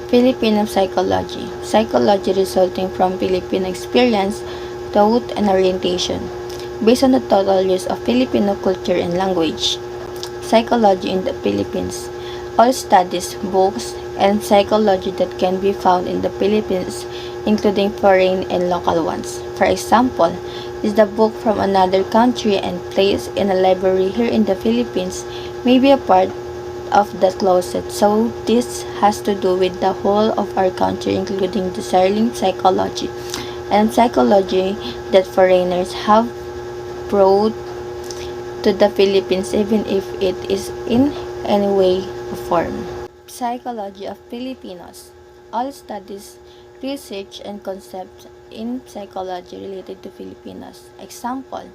Filipino psychology. Psychology resulting from Filipino experience, thought, and orientation. Based on the total use of Filipino culture and language. Psychology in the Philippines. All studies, books, and psychology that can be found in the Philippines, including foreign and local ones. For example, is the book from another country and placed in a library here in the Philippines may be a part of the closet. So this has to do with the whole of our country, including the Sterling psychology and psychology that foreigners have brought to the Philippines, even if it is in any way or form. Psychology of Filipinos. All studies, research, and concepts in psychology related to Filipinos. Example,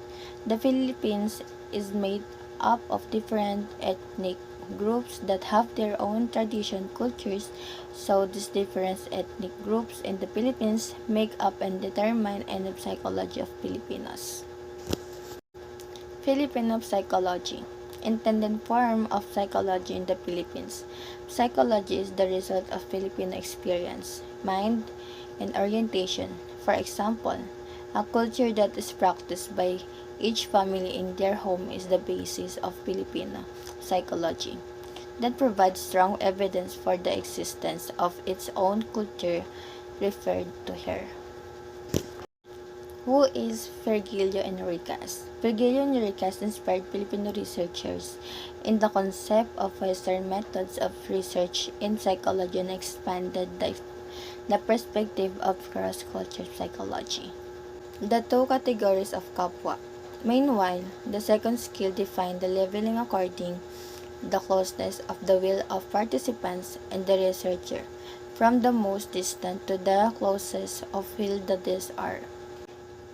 the Philippines is made up of different ethnic groups that have their own tradition, cultures, so these different ethnic groups in the Philippines make up and determine any psychology of Filipinos. Filipino psychology. Intended form of psychology in the Philippines. Psychology is the result of Filipino experience, mind, and orientation. For example, a culture that is practiced by each family in their home is the basis of Filipino psychology that provides strong evidence for the existence of its own culture referred to here. Who is Virgilio Enriquez? Virgilio Enriquez inspired Filipino researchers in the concept of Western methods of research in psychology and expanded the perspective of cross-cultural psychology. The two categories of kapwa. Meanwhile, the second skill defined the leveling according the closeness of the will of participants and the researcher, from the most distant to the closest of will that these are.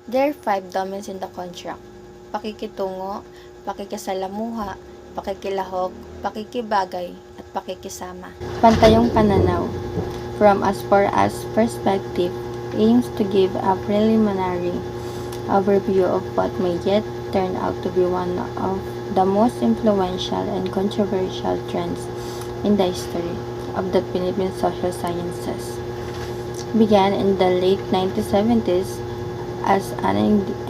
There are 5 domains in the contract: pakikitungo, pakikisalamuha, pakikilahok, pakikibagay, at pakikisama. Pantayong pananaw, from as far as perspective, aims to give a preliminary overview of what may yet turn out to be one of the most influential and controversial trends in the history of the Philippine social sciences. Began in the late 1970s as an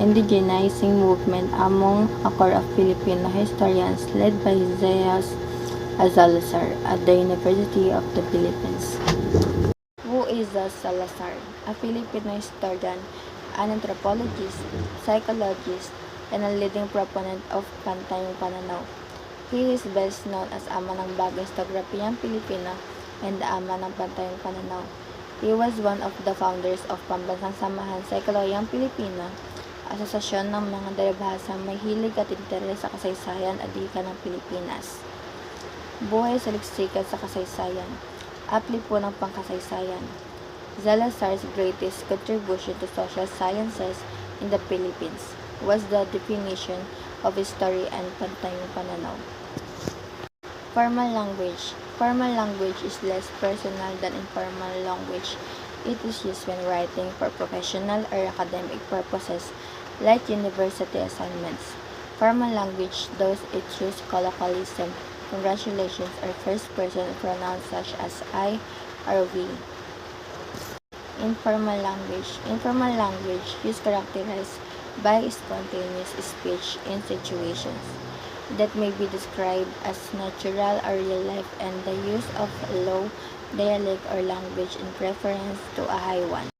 indigenizing movement among a core of Filipino historians led by Zeus Salazar at the University of the Philippines. Who is Zeus Salazar? A Filipino historian, an anthropologist, psychologist, and a leading proponent of Pantayong Pananaw. He is best known as ama ng bagong historiographiyang Pilipino and the ama ng Pantayong Pananaw. He was one of the founders of Pambansang Samahan Sikolohiyang Filipino, asosasyon ng mga dalubhasang may hilig at interes sa kasaysayan at dika ng Pilipinas. Buhay sa liksikat sa kasaysayan, aplipo ng pangkasaysayan. Salazar's greatest contribution to social sciences in the Philippines was the definition of history and Pantayong Pananaw. Formal language. Formal language is less personal than informal language. It is used when writing for professional or academic purposes, like university assignments. Formal language, thus it uses colloquialism, congratulations, or first-person pronouns such as I or we. Informal language. Informal language is characterized by spontaneous speech in situations that may be described as natural or real life, and the use of low dialect or language in preference to a high one.